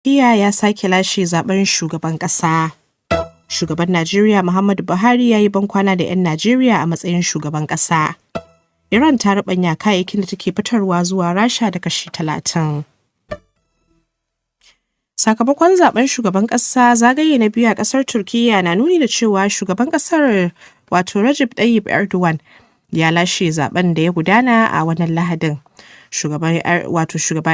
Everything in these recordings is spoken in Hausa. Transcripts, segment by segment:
Turkiyya ya sake lashe zaben shugaban ƙasa. Shugaban Najeriya Muhammadu Buhari ya yi bankwana da 'yan Najeriya a matsayin shugaban ƙasa. Iran ta ruɓanya kayayyakin da take fitarwa zuwa Rasha da kashi 30. Sakamakon zaben shugaban ƙasa zagaye na biyu a ƙasar Turkiyya na nuni da cewa shugaban ƙasar Recep Tayyip Erdogan ya lashe zaben da ya gudana a wannan Lahadin. Shugaba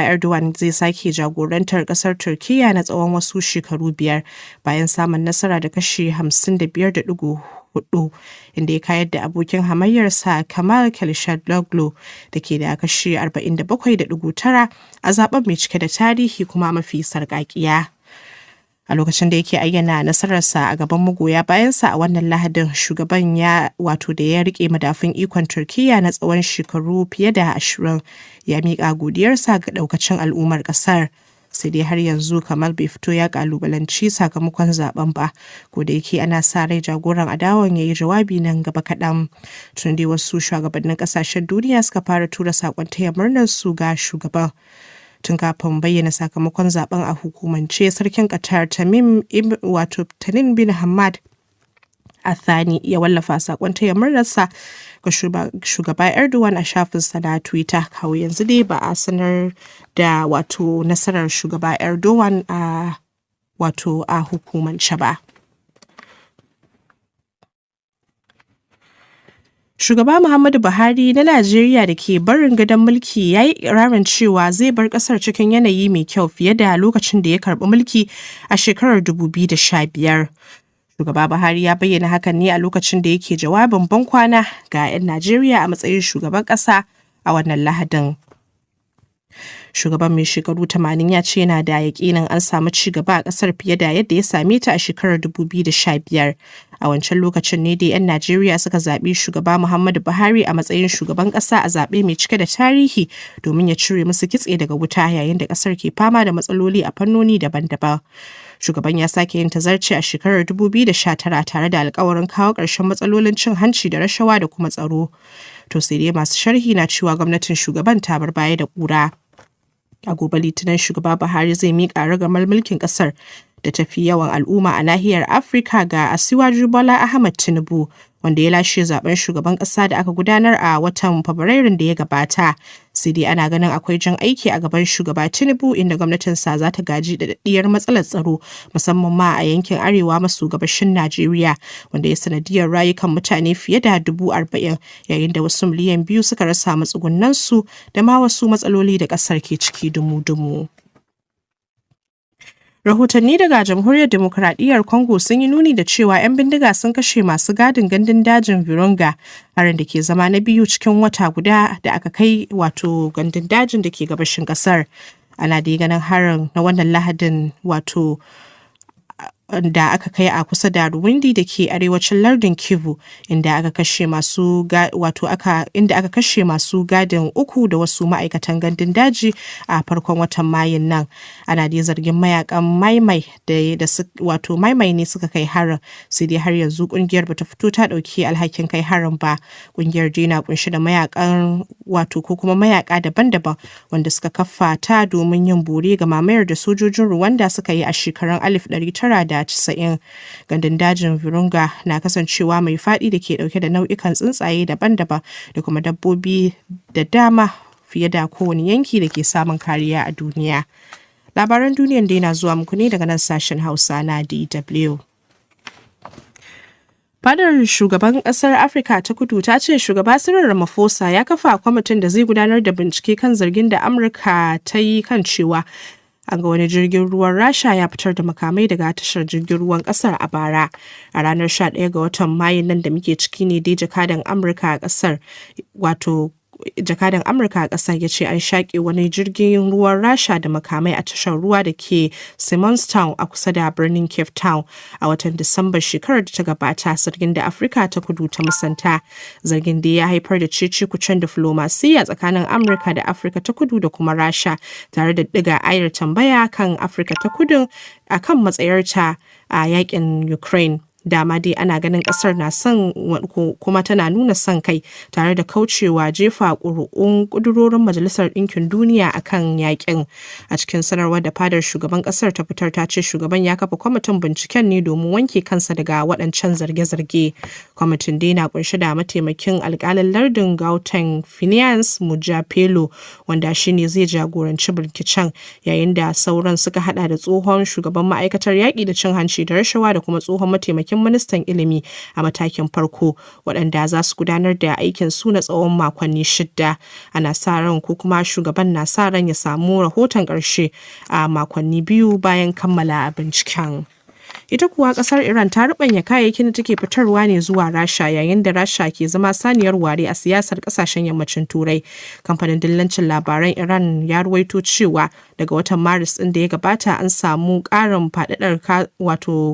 Erdogan zai sake jagorantar kasar Turkiyya na tsawon wasu shekaru 5 bayan samun nasara da kashi 55.4 inda ya kayar da abokin hamayyarsa Kemal Kılıçdaroğlu da ke da kashi 47.9 a zaben mai cike da tarihi kuma mafi sarƙaƙiya. A lokacin da yake ayyana nasararsa a gaban magoya bayansa a wannan Lahadin, shugaban da ya rike madafun ikon Turkiyya na tsawon shekaru fiye da 20 ya miƙa godiyarsa ga ɗaukacin al'ummar ƙasar. Sai dai har yanzu Kemal bai fito ya ƙalubalanci sakamakon zaben ba, ko da yake ana sa rai jagoran adawan ya yi jawabi nan gaba kaɗan. Tun dai wasu shugabannin ƙasashen duniya suka fara tura saƙon taya murnar su ga shugaban. Tun kafin bayyana sakamakon zaben a hukumance, sarkin Qatar Tamim bin Hamad Athani ya wallafa sakon taya murnarsa ga shugaba Erdogan a shafinsa na Twitter. Kawo yanzu dai ba a sanar da nasarar shugaba Erdogan a hukumance ba. Shugaba Muhammadu Buhari na Najeriya da ke barin gadon mulki ya yi ikirarin cewa zai bar ƙasar cikin yanayi mai kyau fiye da lokacin da ya karɓi mulki a shekarar 2015. Shugaba Buhari ya bayyana hakan ne a lokacin da yake jawabin bankwana ga 'yan Najeriya a matsayin shugaban ƙasa a wannan Lahadin. Shugaban mai shekaru 80 ya ce yana da yaƙinin an samu ci gaba a ƙasar fiye da yadda ya same ta a shekarar 2015. A wancan lokacin ne da 'yan Najeriya suka zaɓi shugaba Muhammadu Buhari a matsayin shugaban ƙasa a zaɓe mai cike da tarihi domin ya cire musu kitse daga wuta yayin da ƙasar ke fama da matsaloli a fannoni daban-daban. Shugaban ya sake yin tazarci a shekarar 2019 tare da alkawarin kawo ƙarshen matsalolin cin hanci da rashawa da kuma tsaro. To sai dai masu sharhi na cewa gwamnatin shugaban ta bar baya da ƙura. A gobe Litinin shugaba Buhari zai miƙa ragamar mulkin ƙasar da tafi yawan al'umma a nahiyar Afirka ga Asiwaju Bola Ahmed Tinubu, wanda ya lashe zaben shugaban ƙasa da aka gudanar a watan Fabrairun da ya gabata. Sai dai ana ganin akwai jan aiki a gaban shugaba Tinubu, inda gwamnatinsa za ta gaji da daɗaɗɗiyar matsalar tsaro musamman ma a yankin arewa maso gabashin Najeriya, wanda ya sanadiyar rayukan mutane fiye da 40,000 yayin da wasu miliyan 2 suka rasa matsugunansu da ma wasu matsaloli da ƙasar ke ciki dumu-dumu. Rahotanni daga Jamhuriyar Dimokuraɗiyyar Congo sun yi nuni da cewa 'yan bindiga sun kashe masu gadin gandun dajin Virunga, harin da ke zama na biyu cikin wata guda da aka kai gandun dajin da ke gabashin ƙasar. Ana dai ganin harin na wannan Lahadin da aka kai a kusa da Ruwindi da ke arewacin lardin Kivu, inda aka kashe masu gadin 3 da wasu ma'aikatan gandun daji a farkon watan Mayun nan. Ana dai zargin mayakan maimai ne suka kai harin, sai dai har yanzu kungiyar bata fito ta dauki alhakin kai harin ba. Kungiyar dai na kunshi da mayaka daban-daban wanda suka kafa ta domin yin bore ga mamayar da sojojin Rwanda suka yi a shekarun 1990. Gandun dajin Virunga na kasancewa mai faɗi da ke ɗauke da nau'ikan tsuntsaye daban-daban da kuma dabbobi da dama fiye da kowane yanki da ke samun kariya a duniya. Labaran duniyan dai na zuwa muku ne daga nan sashen Hausa na DW. Fadar shugaban ƙasar Afirka ta Kudu ta ce shugaba Cyril Ramaphosa ya kafa kwamitin da zai gudanar da bincike kan zargin da Amurka ta yi kan cewa an ga wani jirgin ruwan Rasha ya fitar da makamai daga tashar jirgin ruwan kasar a bara. A ranar 11 ga watan Mayu nan da muke ciki ne dai jakadan Amurka a kasar ya ce an shaƙe wani jirgin ruwan Rasha da makamai a tashar ruwa da ke Simonstown a kusa da birnin Cape Town a watan Disambar shekarar da ta gabata, zargin da Afirka ta Kudu ta musanta. Zargin da ya haifar da cece-kucen diflomasiyya tsakanin Amurka da Afirka ta Kudu da kuma Rasha, tare da ɗiga ayar tambaya kan Afirka ta Kudu akan matsayarta a yakin Ukraine. Dama dai ana ganin kasar na son kuma tana nuna son kai tare da kaucewa jefa ƙudurorin Majalisar Ɗinkin Duniya akan yakin. A cikin sanarwar da fadar shugaban kasar ta fitar ta ce shugaban ya kafa kwamitin binciken ne domin wanke kansa daga waɗancan zarge-zarge. Kwamitin dai na kunshi da mataimakin alƙalin lardin Gauteng Phineas Mujapelo wanda shine zai jagoranci binciken, yayin da sauran suka hada da tsohon shugaban ma'aikatar yaƙi da cin hanci da rashawa da kuma tsohon mataimakin ministan ilimi a matakin farko, waɗanda za su gudanar da aikin su na tsawon makonni 6. Ana sa ran ko kuma shugaban na sa ran ya samu rahoton ƙarshe a makonni 2 bayan kammala binciken. Ita kuwa kasar Iran ta rubanya kayayyakin da take fitarwa ne zuwa Rasha, yayin da Rasha ke zama saniyar ware a siyasar kasashen yammacin Turai. Kamfanin dillancin labaran Iran ya ruwaito cewa daga watan Maris ɗin da ya gabata an samu ƙarin faɗaɗar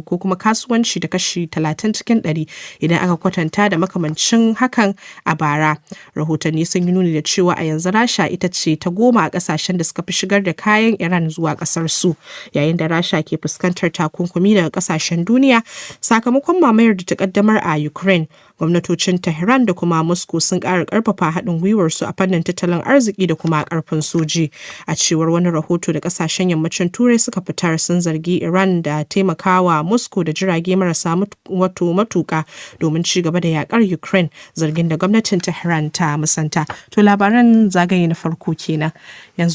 ko kuma kasuwanci da kashi 30 cikin 100 idan aka kwatanta da makamancin hakan a bara. Rahotanni sun yi nuni da cewa a yanzu Rasha ita ce ta 10 a kasashen da suka fi shigar da kayan Iran zuwa kasar su, yayin da Rasha ke fuskantar takunkumi daga kasashen duniya sakamakon mamayar da ta kaddamar a Ukraine. Gwamnatocin Tehran da kuma Moscow sun ƙara ƙarfafa haɗin gwiwarsu a fannin tattalin arziki da kuma ƙarfin soji. A cewar wani rahoto da ƙasashen yammacin Turai suka fitar, sun zargi Iran da taimakawa Moscow da jirage marasa matuƙa domin ci gaba da yaƙar Ukraine, zargin da gwamnatin Tehran ta musanta. To labaran zagaye na farko kenan. Yanzu